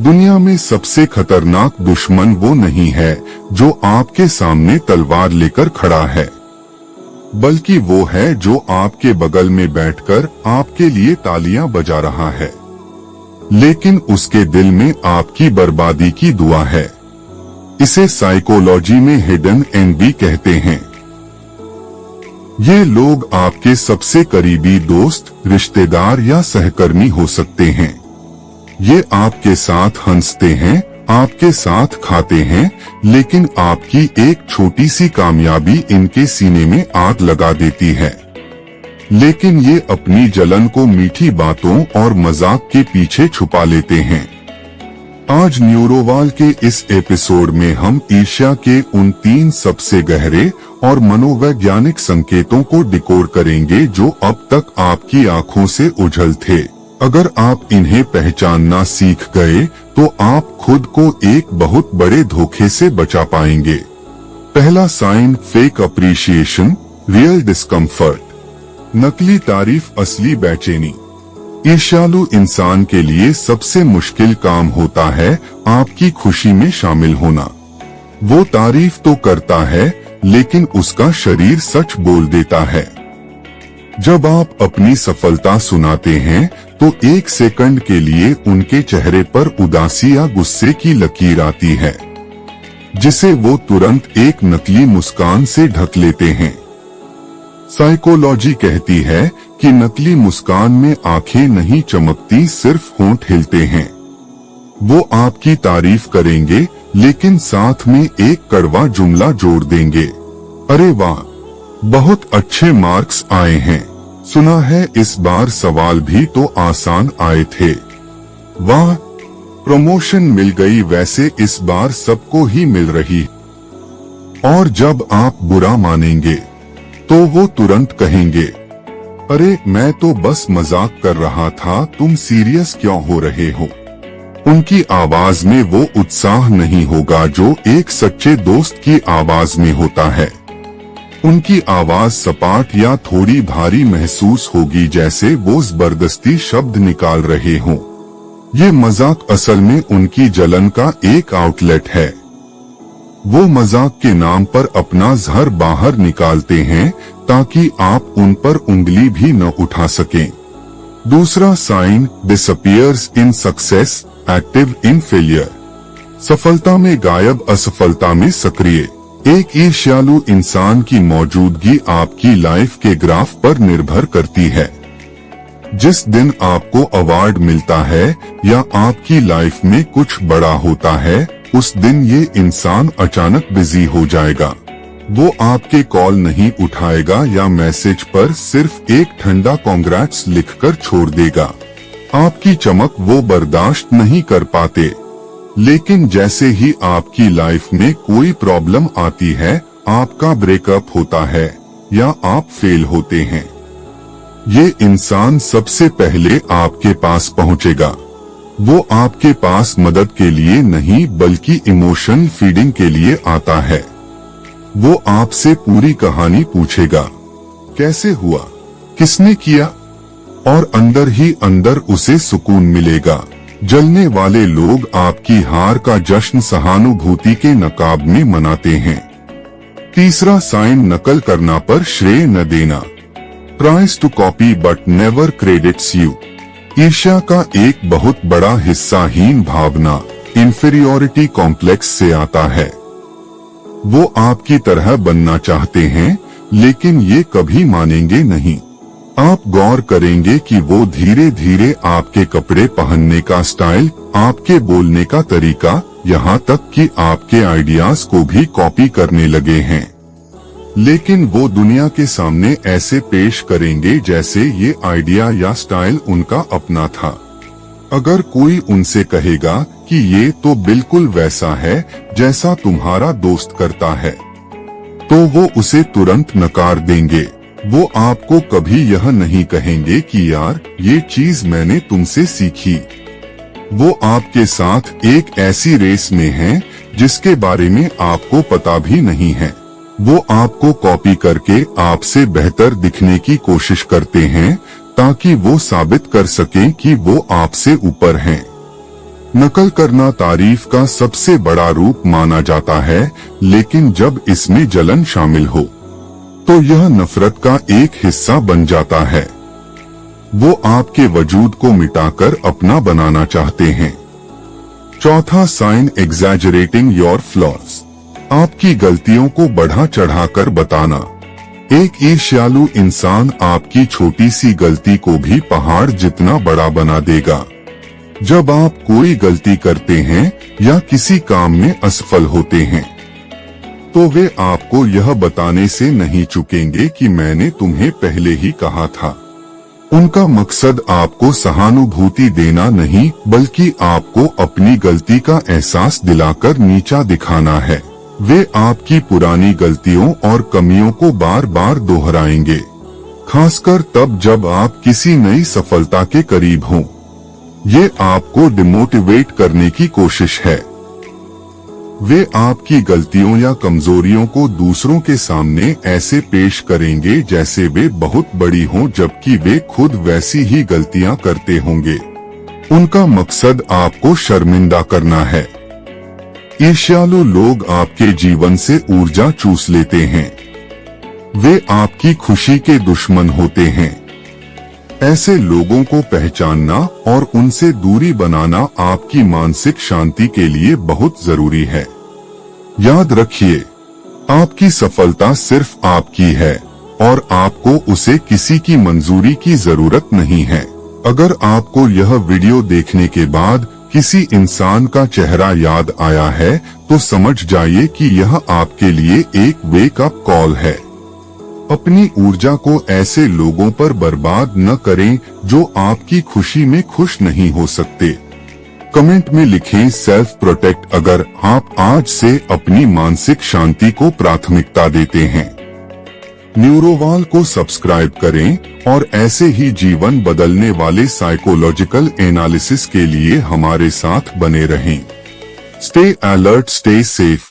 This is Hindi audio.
दुनिया में सबसे खतरनाक दुश्मन वो नहीं है जो आपके सामने तलवार लेकर खड़ा है, बल्कि वो है जो आपके बगल में बैठकर आपके लिए तालियां बजा रहा है, लेकिन उसके दिल में आपकी बर्बादी की दुआ है। इसे साइकोलॉजी में हिडन एनिमी कहते हैं। ये लोग आपके सबसे करीबी दोस्त, रिश्तेदार या सहकर्मी हो सकते हैं। ये आपके साथ हंसते हैं, आपके साथ खाते हैं, लेकिन आपकी एक छोटी सी कामयाबी इनके सीने में आग लगा देती है। लेकिन ये अपनी जलन को मीठी बातों और मजाक के पीछे छुपा लेते हैं। आज न्यूरोवाल के इस एपिसोड में हम ईर्ष्या के उन 3 सबसे गहरे और मनोवैज्ञानिक संकेतों को डिकोड करेंगे जो अब तक आपकी आंखों से ओझल थे। अगर आप इन्हें पहचानना सीख गए तो आप खुद को एक बहुत बड़े धोखे से बचा पाएंगे। पहला sign, fake appreciation, real discomfort. नकली तारीफ, असली बेचैनी। ईर्ष्यालु इंसान के लिए सबसे मुश्किल काम होता है आपकी खुशी में शामिल होना। वो तारीफ तो करता है, लेकिन उसका शरीर सच बोल देता है। जब आप अपनी सफलता सुनाते हैं तो 1 सेकंड के लिए उनके चेहरे पर उदासी या गुस्से की लकीर आती है, जिसे वो तुरंत एक नकली मुस्कान से ढक लेते हैं। साइकोलॉजी कहती है कि नकली मुस्कान में आंखें नहीं चमकती, सिर्फ होंठ हिलते हैं। वो आपकी तारीफ करेंगे, लेकिन साथ में एक कड़वा जुमला जोड़ देंगे। अरे वाह, बहुत अच्छे मार्क्स आए हैं, सुना है इस बार सवाल भी तो आसान आए थे। वाह, प्रमोशन मिल गई, वैसे इस बार सबको ही मिल रही। और जब आप बुरा मानेंगे तो वो तुरंत कहेंगे, अरे मैं तो बस मजाक कर रहा था, तुम सीरियस क्यों हो रहे हो। उनकी आवाज में वो उत्साह नहीं होगा जो एक सच्चे दोस्त की आवाज में होता है। उनकी आवाज सपाट या थोड़ी भारी महसूस होगी, जैसे वो जबरदस्ती शब्द निकाल रहे हों। ये मजाक असल में उनकी जलन का एक आउटलेट है। वो मजाक के नाम पर अपना जहर बाहर निकालते हैं ताकि आप उन पर उंगली भी न उठा सकें। दूसरा sign, disappears in success, active in failure. सफलता में गायब, असफलता में सक्रिय। एक ईर्ष्यालु इंसान की मौजूदगी आपकी लाइफ के ग्राफ पर निर्भर करती है। जिस दिन आपको अवार्ड मिलता है या आपकी लाइफ में कुछ बड़ा होता है, उस दिन ये इंसान अचानक बिजी हो जाएगा। वो आपके कॉल नहीं उठाएगा या मैसेज पर सिर्फ एक ठंडा कांग्रेट्स लिखकर छोड़ देगा। आपकी चमक वो बर्दाश्त नहीं कर पाते। लेकिन जैसे ही आपकी लाइफ में कोई प्रॉब्लम आती है, आपका ब्रेकअप होता है या आप फेल होते हैं, ये इंसान सबसे पहले आपके पास पहुंचेगा। वो आपके पास मदद के लिए नहीं, बल्कि इमोशन फीडिंग के लिए आता है। वो आपसे पूरी कहानी पूछेगा, कैसे हुआ, किसने किया, और अंदर ही अंदर उसे सुकून मिलेगा। जलने वाले लोग आपकी हार का जश्न सहानुभूति के नकाब में मनाते हैं। तीसरा साइन, नकल करना पर श्रेय न देना। Tries to copy but never credits you. ईर्ष्या का एक बहुत बड़ा हिस्सा हीन भावना, इंफीरियोरिटी कॉम्प्लेक्स से आता है। वो आपकी तरह बनना चाहते हैं, लेकिन ये कभी मानेंगे नहीं। आप गौर करेंगे कि वो धीरे धीरे आपके कपड़े पहनने का स्टाइल, आपके बोलने का तरीका, यहाँ तक कि आपके आइडियाज को भी कॉपी करने लगे हैं। लेकिन वो दुनिया के सामने ऐसे पेश करेंगे जैसे ये आइडिया या स्टाइल उनका अपना था। अगर कोई उनसे कहेगा कि ये तो बिल्कुल वैसा है जैसा तुम्हारा दोस्त करता है, तो वो उसे तुरंत नकार देंगे। वो आपको कभी यह नहीं कहेंगे कि यार ये चीज मैंने तुमसे सीखी। वो आपके साथ एक ऐसी रेस में हैं जिसके बारे में आपको पता भी नहीं है। वो आपको कॉपी करके आपसे बेहतर दिखने की कोशिश करते हैं ताकि वो साबित कर सकें कि वो आपसे ऊपर हैं। नकल करना तारीफ का सबसे बड़ा रूप माना जाता है, लेकिन जब इसमें जलन शामिल हो तो यह नफरत का एक हिस्सा बन जाता है। वो आपके वजूद को मिटाकर अपना बनाना चाहते हैं। चौथा साइन, एग्जैजरेटिंग योर फ्लॉज। आपकी गलतियों को बढ़ा चढ़ाकर बताना। एक ईर्ष्यालु इंसान आपकी छोटी सी गलती को भी पहाड़ जितना बड़ा बना देगा। जब आप कोई गलती करते हैं या किसी काम में असफल होते हैं तो वे आपको यह बताने से नहीं चूकेंगे कि मैंने तुम्हें पहले ही कहा था। उनका मकसद आपको सहानुभूति देना नहीं, बल्कि आपको अपनी गलती का एहसास दिलाकर नीचा दिखाना है। वे आपकी पुरानी गलतियों और कमियों को बार बार दोहराएंगे, खासकर तब जब आप किसी नई सफलता के करीब हों। ये आपको डिमोटिवेट करने की कोशिश है। वे आपकी गलतियों या कमजोरियों को दूसरों के सामने ऐसे पेश करेंगे जैसे वे बहुत बड़ी हों, जबकि वे खुद वैसी ही गलतियां करते होंगे। उनका मकसद आपको शर्मिंदा करना है। ईर्ष्यालु लोग आपके जीवन से ऊर्जा चूस लेते हैं। वे आपकी खुशी के दुश्मन होते हैं। ऐसे लोगों को पहचानना और उनसे दूरी बनाना आपकी मानसिक शांति के लिए बहुत जरूरी है। याद रखिए, आपकी सफलता सिर्फ आपकी है और आपको उसे किसी की मंजूरी की जरूरत नहीं है। अगर आपको यह वीडियो देखने के बाद किसी इंसान का चेहरा याद आया है तो समझ जाइए कि यह आपके लिए एक वेक अप कॉल है। अपनी ऊर्जा को ऐसे लोगों पर बर्बाद न करें जो आपकी खुशी में खुश नहीं हो सकते। कमेंट में लिखें सेल्फ प्रोटेक्ट अगर आप आज से अपनी मानसिक शांति को प्राथमिकता देते हैं। न्यूरोवाल को सब्सक्राइब करें और ऐसे ही जीवन बदलने वाले साइकोलॉजिकल एनालिसिस के लिए हमारे साथ बने रहें। Stay alert, stay safe.